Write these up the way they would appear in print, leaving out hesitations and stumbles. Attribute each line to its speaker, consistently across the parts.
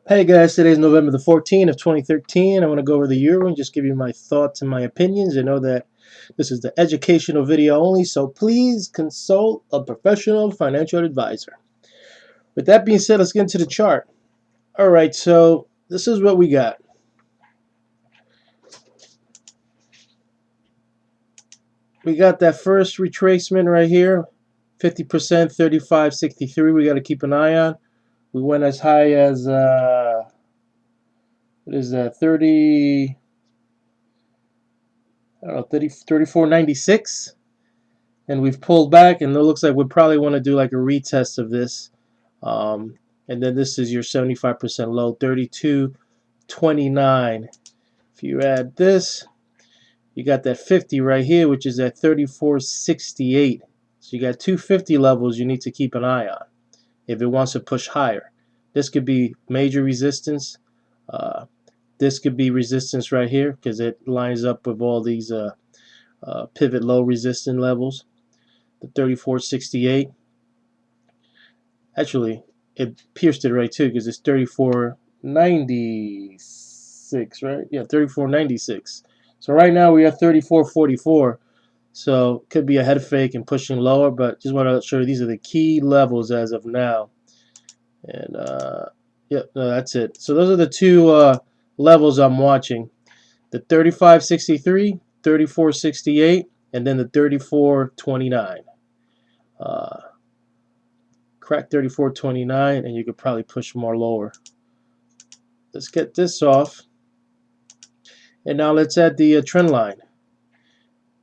Speaker 1: Hey guys, today is November the 14th of 2013. I want to go over the euro and just give you my thoughts and my opinions. I know that this is the educational video only, so please consult a professional financial advisor. With that being said, let's get into the chart. Alright, so this is what we got. We got that first retracement right here, 50%, 35.63. We got to keep an eye on. We went as high as, what is that, 30... I don't know, 34.96, and we've pulled back, and it looks like we probably want to do like a retest of this. And then this is your 75% low, 32.29. If you add this, you got that 50 right here, which is at 34.68. So you got 250 levels you need to keep an eye on if it wants to push higher. This could be major resistance. This could be resistance right here because it lines up with all these pivot low resistance levels. The 34.68. Actually, it pierced it right too because it's 34.96, right? Yeah, 34.96. So right now we are 34.44. So could be a head fake and pushing lower, but just want to show you these are the key levels as of now. And yeah, no, that's it. So those are the two levels I'm watching: the 35.63, 34.68, and then the 34.29. Crack 34.29, and you could probably push more lower. Let's get this off, and now let's add the trend line.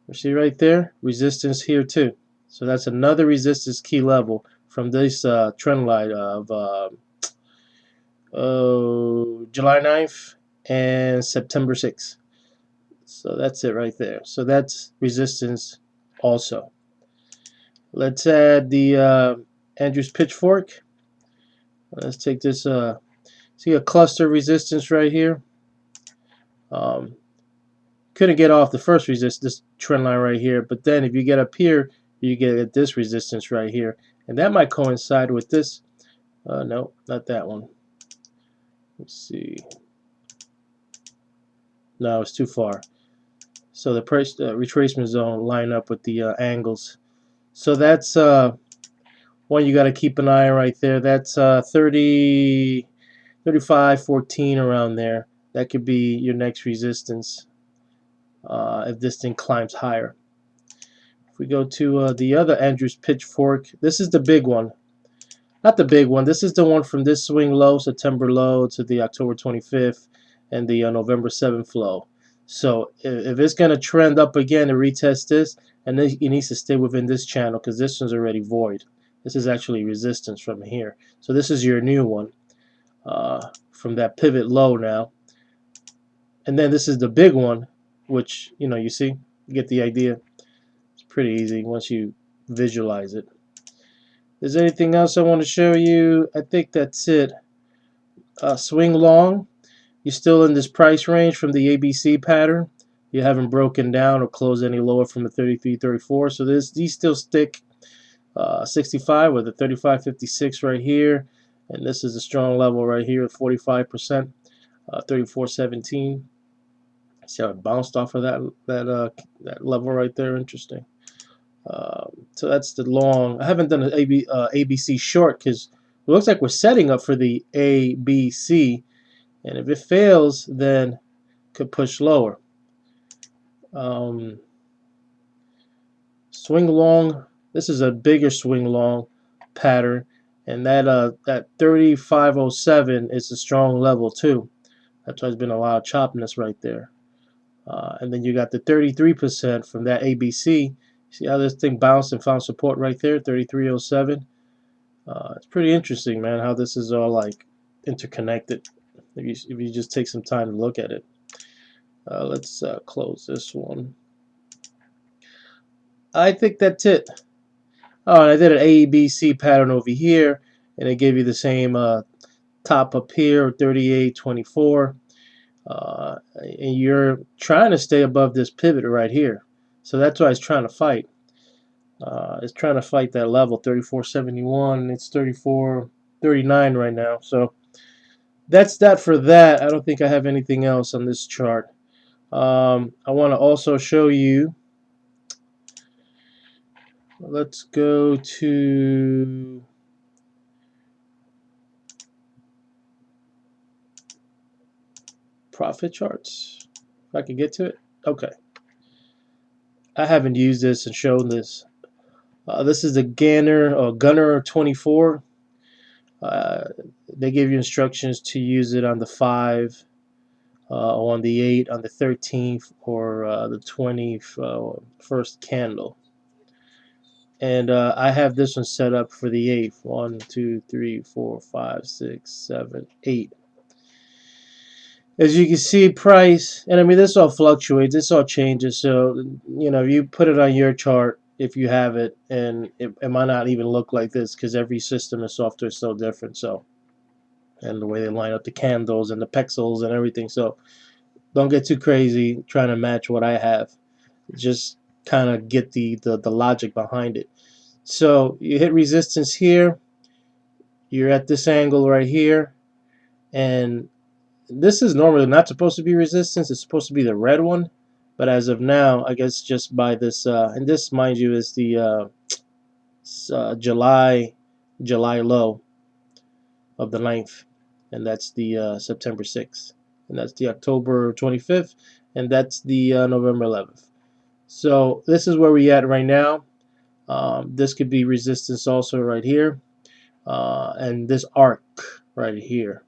Speaker 1: You see right there, resistance here too. So that's another resistance key level from this trend line of July 9th and September 6th. So that's it right there. So that's resistance also. Let's add the Andrews pitchfork. Let's take this. See a cluster resistance right here. Couldn't get off the first this trend line right here, but then if you get up here, you get this resistance right here, and that might coincide with this. No, not that one. Let's see. No, it's too far. So the price retracement zone line up with the angles. So that's one you got to keep an eye on right there. That's 30, 35.14 around there. That could be your next resistance if this thing climbs higher. If we go to the other Andrews pitchfork, this is the big one. Not the big one. This is the one from this swing low, September low, to the October 25th and the November 7th low. So if it's going to trend up again and retest this, and then it needs to stay within this channel because this one's already void. This is actually resistance from here. So this is your new one from that pivot low now. And then this is the big one, which, you see, you get the idea. It's pretty easy once you visualize it. Is there anything else I want to show you? I think that's it. Swing long. You're still in this price range from the ABC pattern. You haven't broken down or closed any lower from the 33.34. So these still stick 65 with the 35.56 right here. And this is a strong level right here at 45%, 34.17. See how it bounced off of that level right there. Interesting. So that's the long. I haven't done an ABC short because it looks like we're setting up for the ABC, and if it fails, then could push lower. Swing long. This is a bigger swing long pattern, and that 35.07 is a strong level too. That's why there's been a lot of choppiness right there. And then you got the 33% from that ABC. See how this thing bounced and found support right there, 33.07. It's pretty interesting, man, how this is all like interconnected. If you just take some time to look at it. Let's close this one. I think that's it. Oh, and I did an ABC pattern over here, and it gave you the same top up here, 38.24. And you're trying to stay above this pivot right here. So that's why it's trying to fight. It's trying to fight that level, 34.71. It's 34.39 right now. So that's that for that. I don't think I have anything else on this chart. I want to also show you. Let's go to profit charts. If I can get to it. Okay. I haven't used this and shown this. This is the Gunner 24. They give you instructions to use it on the 5, on the 8, on the 13th, or the 21st candle. And I have this one set up for the 8th. 1, 2, 3, 4, 5, 6, 7, 8. As you can see, price, and I mean, this all fluctuates, this all changes. So, you know, you put it on your chart if you have it, and it might not even look like this because every system and software is so different. So, and the way they line up the candles and the pixels and everything. So, don't get too crazy trying to match what I have. Just kind of get the logic behind it. So, you hit resistance here, you're at this angle right here, and this is normally not supposed to be resistance. It's supposed to be the red one, but as of now, I guess just by this, and this, mind you, is the July low of the 9th, and that's the September 6th, and that's the October 25th, and that's the November 11th. So this is where we at right now. This could be resistance also right here, and this arc right here.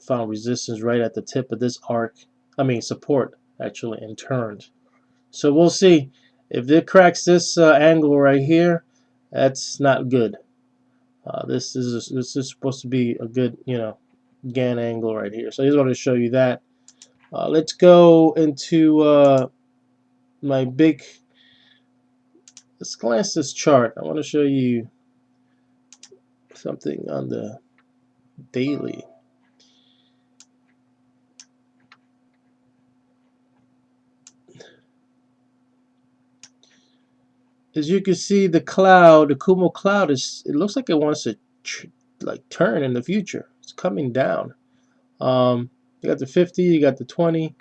Speaker 1: Found resistance right at the tip of this arc. I mean support actually, and turned. So we'll see if it cracks this angle right here. That's not good. This is supposed to be a good, you know, Gann angle right here. So I just want to show you that. Let's go into my big. Let's glance this chart. I want to show you something on the daily. As you can see, the cloud, the Kumo cloud, it looks like it wants to like turn in the future. It's coming down. You got the 50, you got the 20.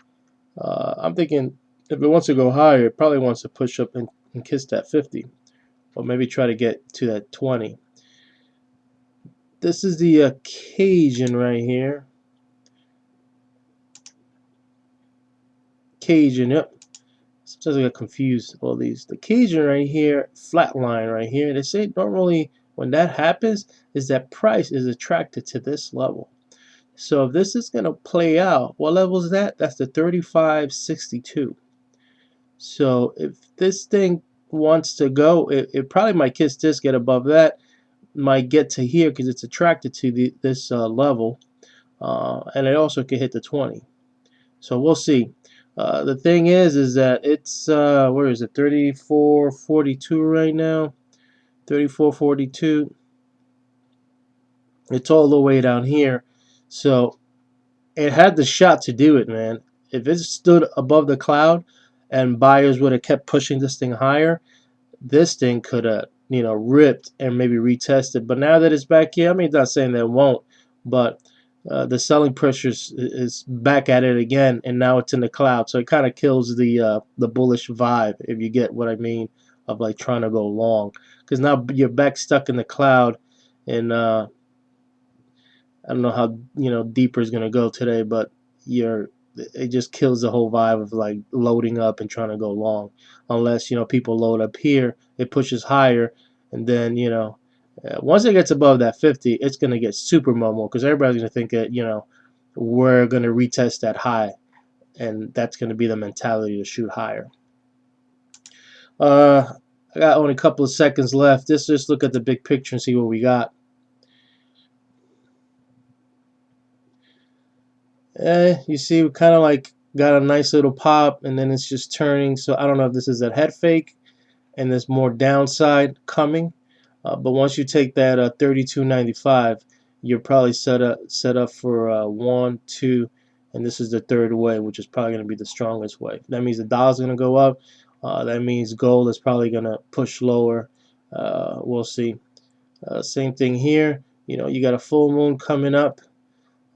Speaker 1: I'm thinking if it wants to go higher, it probably wants to push up and kiss that 50, or maybe try to get to that 20. This is the occasion right here. Occasion, yep. Sometimes I get confused all these. The occasion right here, flat line right here. They say normally when that happens is that price is attracted to this level. So if this is going to play out, what level is that? That's the 35.62. So if this thing wants to go, it probably might kiss this, get above that, might get to here because it's attracted to this level, and it also could hit the 20. So we'll see. The thing is that it's where is it? 34.42 right now. 34.42. It's all the way down here. So it had the shot to do it, man. If it stood above the cloud and buyers would have kept pushing this thing higher, this thing could have, you know, ripped and maybe retested. But now that it's back here, I mean, not saying that it won't, but the selling pressure is back at it again, and now it's in the cloud. So it kind of kills the bullish vibe, if you get what I mean, of like trying to go long, because now you're back stuck in the cloud, and I don't know how, you know, deeper is gonna go today, but it just kills the whole vibe of like loading up and trying to go long, unless, you know, people load up here, it pushes higher, and then, you know, once it gets above that 50, it's gonna get super momo because everybody's gonna think that, you know, we're gonna retest that high, and that's gonna be the mentality to shoot higher. I got only a couple of seconds left. Let's just look at the big picture and see what we got. You see, we kind of like got a nice little pop, and then it's just turning. So I don't know if this is a head fake, and there's more downside coming. But once you take that 32.95, you're probably set up for 1, 2, and this is the third way, which is probably going to be the strongest way. That means the dollar's going to go up. That means gold is probably going to push lower. We'll see. Same thing here. You know, you got a full moon coming up.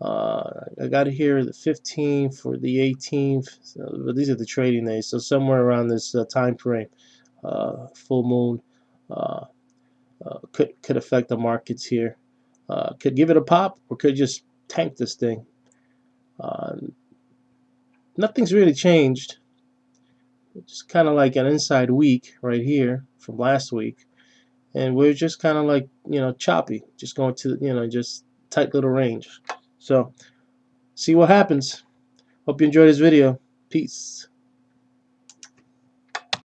Speaker 1: I got it here the 15th for the 18th. So, but these are the trading days, so somewhere around this time frame, full moon could affect the markets here. Could give it a pop, or could just tank this thing. Nothing's really changed. It's kind of like an inside week right here from last week, and we're just kind of like, you know, choppy, just going to, you know, just tight little range. So see what happens. Hope you enjoyed this video. Peace.